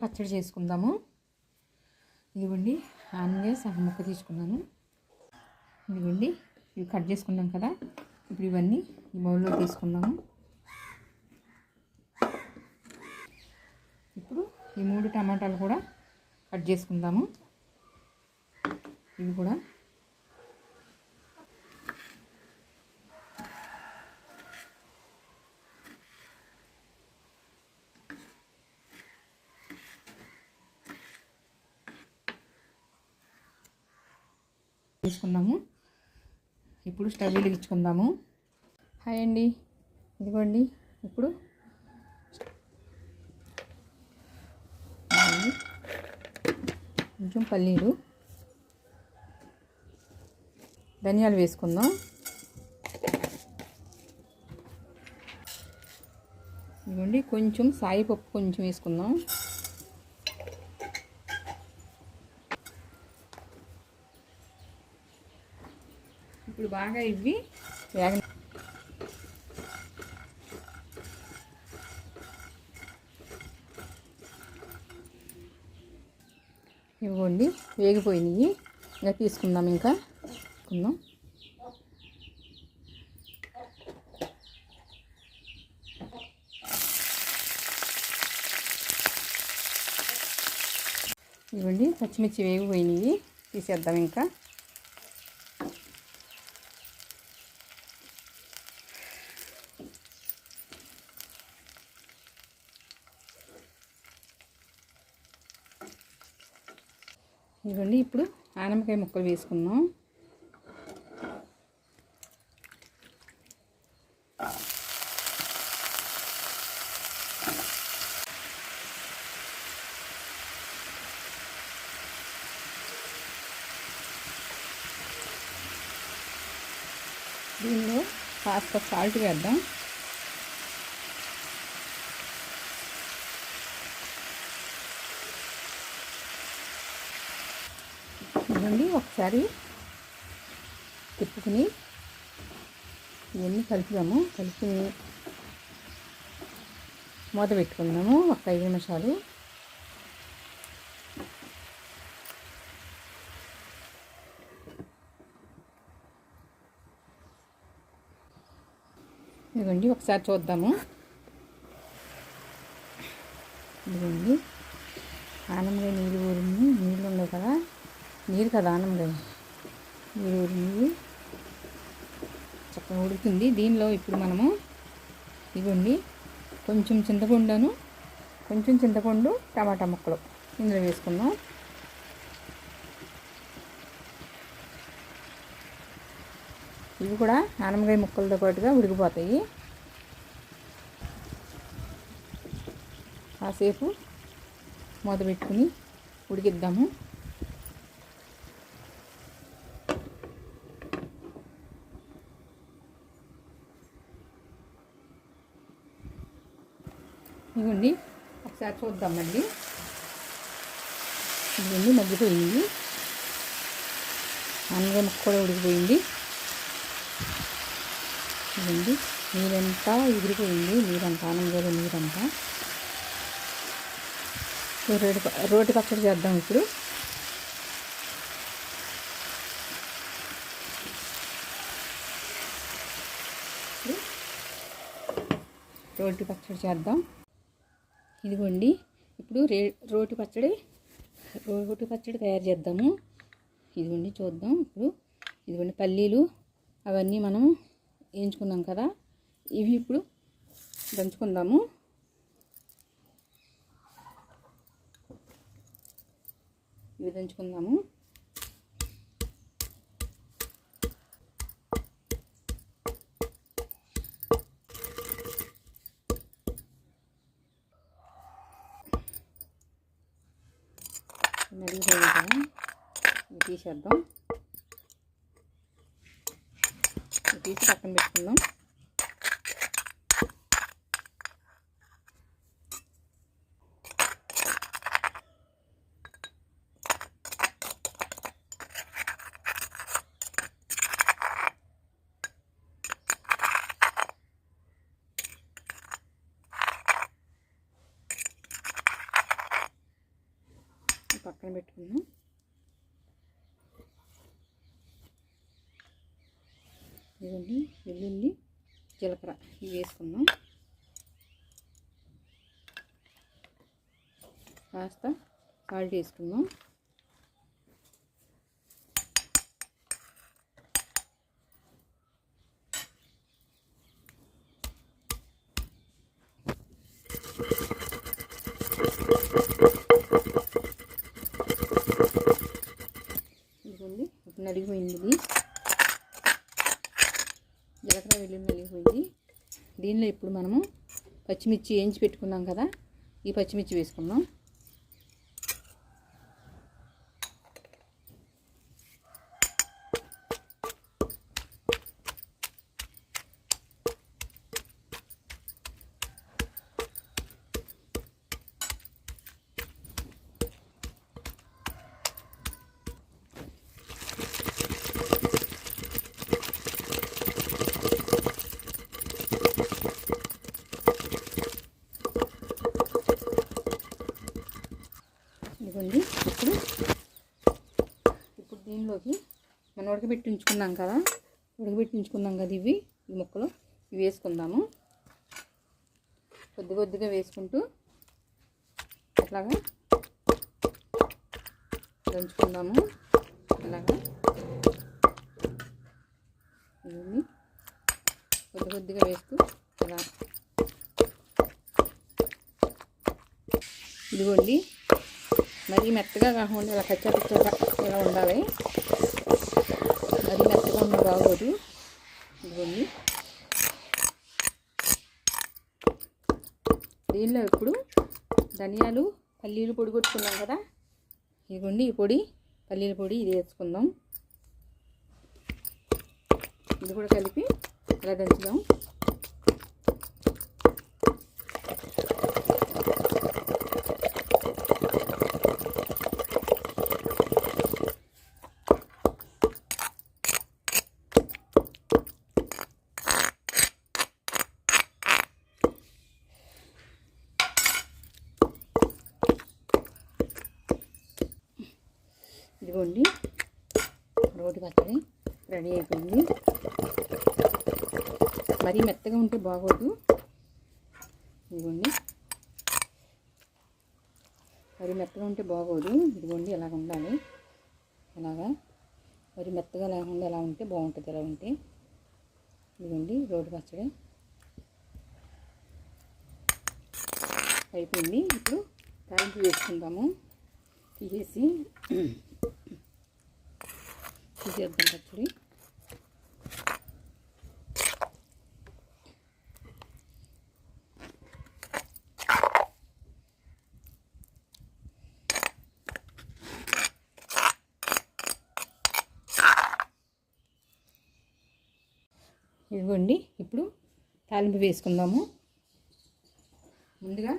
పచ్చడి చేసుకుందాము. ఇదిగోండి ఆనియన్ సగం ముక్క తీసుకున్నాను. ఇదిగోండి ఇవి కట్ చేసుకున్నాం కదా. ఇప్పుడు ఇవన్నీ ఈ బౌల్లో తీసుకుందాము. ఇప్పుడు ఈ 3 టమాటాలు కూడా కట్ చేసుకుందాము. ఇవి కూడా తీసుకున్నాము. ఇప్పుడు స్టవ్ వెలిగించుకుందాము. హాయ్ అండి, ఇదిగోండి ఇప్పుడు కొంచెం పల్లీలు, ధనియాలు వేసుకుందాం. ఇదిగోండి కొంచెం సాయిపప్పు కొంచెం వేసుకుందాం. ఇప్పుడు బాగా ఇవి ఇవ్వండి వేగిపోయినాయి. ఇంకా తీసుకుందాం. ఇంకా తీసుకుందాం. ఇవ్వండి పచ్చిమిర్చి వేగిపోయినాయి, తీసేద్దాం. ఇంకా ఇవ్వండి ఇప్పుడు ఆనపకాయ ముక్కలు వేసుకుందాం. దీనిలో కాస్త సాల్ట్ వేద్దాం. ఇవ్వండి ఒకసారి తిప్పుకుని ఇవన్నీ కలుపుదాము. కలుపుకుని మూత పెట్టుకుందాము ఒక 5 నిమిషాలు. ఇదిగోండి ఒకసారి చూద్దాము. ఇదిగోండి ఆనపకాయ నీళ్ళు ఊరింది. నీళ్ళు ఉన్నాయి కదా, నీరు కదా ఆనపకాయ నీరు ఊరింది, చక్కగా ఉడుకుతుంది. దీనిలో ఇప్పుడు మనము ఇదిగోండి కొంచెం చింతపండు టమాటా ముక్కలు ఇందులో వేసుకుందాం. ఇవి కూడా ఆనపకాయ ముక్కలతో పాటుగా ఉడికిపోతాయి. కాసేపు మూత పెట్టుకుని ఉడికిద్దాము. ఇవ్వండి ఒకసారి చూద్దాం. మళ్ళీ ఇవన్నీ మగ్గిపోయింది. ఆనపకాయ ముక్క కూడా ఉడికిపోయింది. ఇవ్వండి నీరంతా ఎగిరిపోయింది. నీరంతా ఆనపకాయ నీరంతా. రోటి పచ్చడి చేద్దాం. ఇప్పుడు రోటి పచ్చడి చేద్దాం. ఇదిగోండి ఇప్పుడు రోటి పచ్చడి తయారు చేద్దాము. ఇదిగోండి చూద్దాం. ఇప్పుడు ఇదిగోండి పల్లీలు అవన్నీ మనం వేయించుకున్నాం కదా, ఇవి ఇప్పుడు దంచుకుందాము. ఇవి దంచుకుందాము. నలిగిపోయింది కదా, ఇవి తీసేద్దాం. ఇవి తీసి పక్కన పెట్టుకుందాం. పక్కన పెట్టుకుందాం. ఇదిగోండి వెల్లుల్లి, జీలకర్ర ఇవి వేసుకుందాం. కాస్త సాల్ట్ వేసుకుందాం. ఇదిగోండి ఇప్పుడు నలిగిపోయింది. ఇది జీలకర్ర వెల్లుల్లి నలిగిపోయింది. దీనిలో ఇప్పుడు మనము పచ్చిమిర్చి వేయించి పెట్టుకున్నాం కదా, ఈ పచ్చిమిర్చి వేసుకుందాం. ఇదిగోండి ఇప్పుడు దీనిలోకి మనం ఉడకబెట్టించుకున్నాం కదా ఇవి ఈ ముక్కలు ఇవి వేసుకుందాము. కొద్ది కొద్దిగా వేసుకుంటూ అట్లాగా దంచుకుందాము. అలాగా ఇవన్నీ కొద్ది కొద్దిగా వేస్తూ ఇలా ఇదిగోండి మరీ మెత్తగా కాకుండా ఇలా కచ్చా ఇలా ఉండాలి. మరీ మెత్తగా ఉన్న బాగోదు. ఇదిగోండి దీనిలో ఇప్పుడు ధనియాలు, పల్లీలు పొడి కొట్టుకున్నాం కదా, ఇదిగోండి ఈ పొడి, పల్లీల పొడి ఇది వేసుకుందాం. ఇది కూడా కలిపి ఇలా దంచుదాం. ఇదిగోండి రోటి పచ్చడి రెడీ అయిపోయింది. మరీ మెత్తగా ఉంటే బాగోదు. ఇదిగోండి మరీ మెత్తగా ఉంటే బాగోదు. ఇదిగోండి ఎలాగ ఉండాలి. ఇలాగా మరి మెత్తగా లేకుండా ఎలా ఉంటే బాగుంటుంది. ఎలా ఉంటే ఇదిగోండి రోటి పచ్చడి అయిపోయింది. ఇప్పుడు తాలింపు వేసుకుందాము. తీసేద్దాం పచ్చడి. ఇదిగోండి ఇప్పుడు తాలింపు వేసుకుందాము. ముందుగా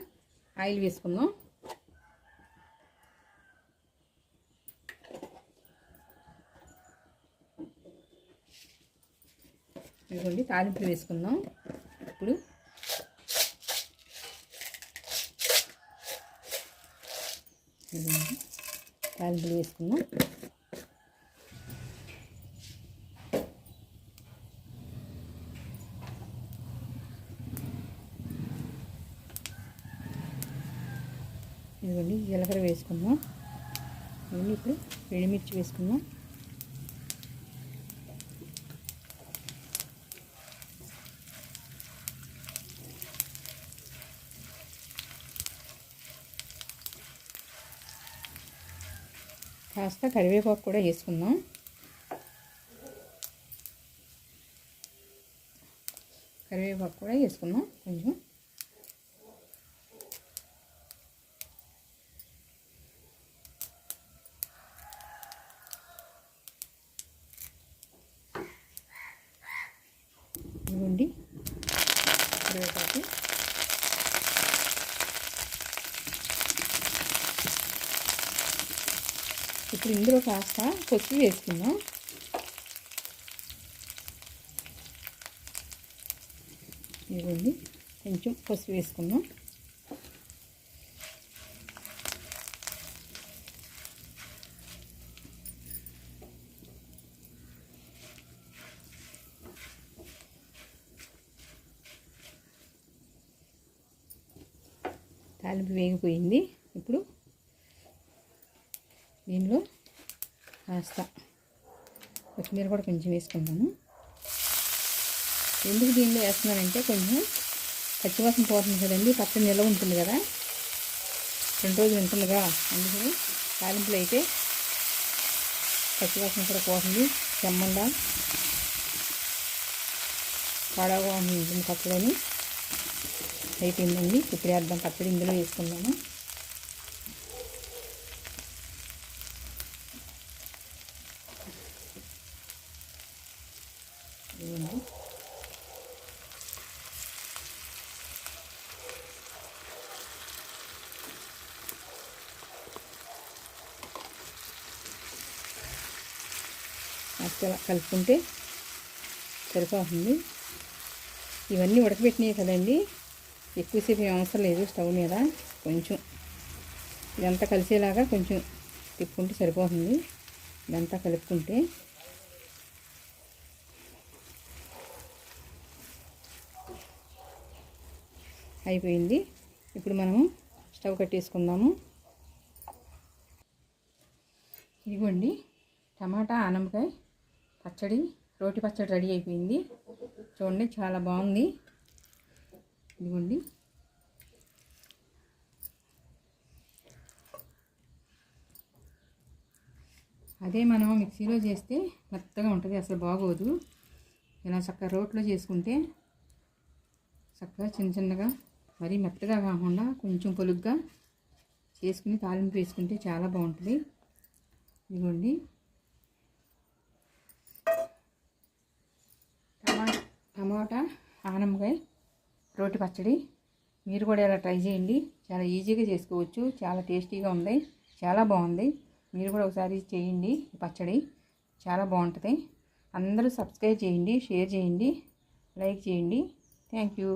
ఆయిల్ వేసుకుందాం. ఇదిగోండి తాలింపు వేసుకుందాం. ఇప్పుడు తాలింపులు వేసుకుందాం. ఇదిగోండి జీలకర్ర వేసుకుందాం. ఇవన్నీ ఇప్పుడు ఎండుమిర్చి వేసుకుందాం. కాస్త కరివేపాకు కూడా వేసుకుందాం. కరివేపాకు కూడా వేసుకుందాం కొంచెం. ఇదిగోండి కరివేపాకు. ఇప్పుడు ఇందులో కాస్త పసుపు వేసుకుందాం. ఇదిగోండి కొంచెం పసుపు వేసుకుందాం. తాలింపు వేగిపోయింది. ఇప్పుడు దీనిలో కాస్త కొత్తిమీర కూడా కొంచెం వేసుకుందాము. ఎందుకు దీనిలో వేస్తున్నానంటే కొంచెం పచ్చివాసన పోతుంది కదండి, పచ్చడి నిల్వ ఉంటుంది కదా, 2 రోజులు ఉంటుందిగా, అందుకని తాలింపులో అయితే పచ్చివాసన కూడా పోతుంది, చెమ్మంగా పాడగా ఉంటుంది పచ్చడిని. అయిపోయిందండి. ఇప్పుడు వేద్దాం పచ్చడి, ఇందులో వేసుకుందాము. అలా కలుపుకుంటే సరిపోతుంది. ఇవన్నీ ఉడకబెట్టినాయి కదండి, ఎక్కువసేపు ఏం అవసరం లేదు. స్టవ్ మీద కొంచెం ఇదంతా కలిసేలాగా కొంచెం తిప్పుకుంటే సరిపోతుంది. ఇదంతా కలుపుకుంటే అయిపోయింది. ఇప్పుడు మనము స్టవ్ కట్టేసుకుందాము. ఇదిగోండి టమాటా ఆనపకాయ పచ్చడి, రోటి పచ్చడి రెడీ అయిపోయింది. చూడండి చాలా బాగుంది. ఇదిగోండి అదే మనం మిక్సీలో చేస్తే మెత్తగా ఉంటుంది, అసలు బాగోదు. ఇలా చక్కగా రోట్లో చేసుకుంటే చక్కగా చిన్న చిన్నగా, మరీ మెత్తగా కాకుండా కొంచెం పొలుగ్గా చేసుకుని తాలింపు వేసుకుంటే చాలా బాగుంటుంది. ఇదిగోండి టమాటా ఆనపకాయ రోటి పచ్చడి మీరు కూడా ఇలా ట్రై చేయండి. చాలా ఈజీగా చేసుకోవచ్చు, చాలా టేస్టీగా ఉంది, చాలా బాగుంది. మీరు కూడా ఒకసారి చేయండి. పచ్చడి చాలా బాగుంటుంది. అందరూ సబ్స్క్రైబ్ చేయండి, షేర్ చేయండి, లైక్ చేయండి. Thank you.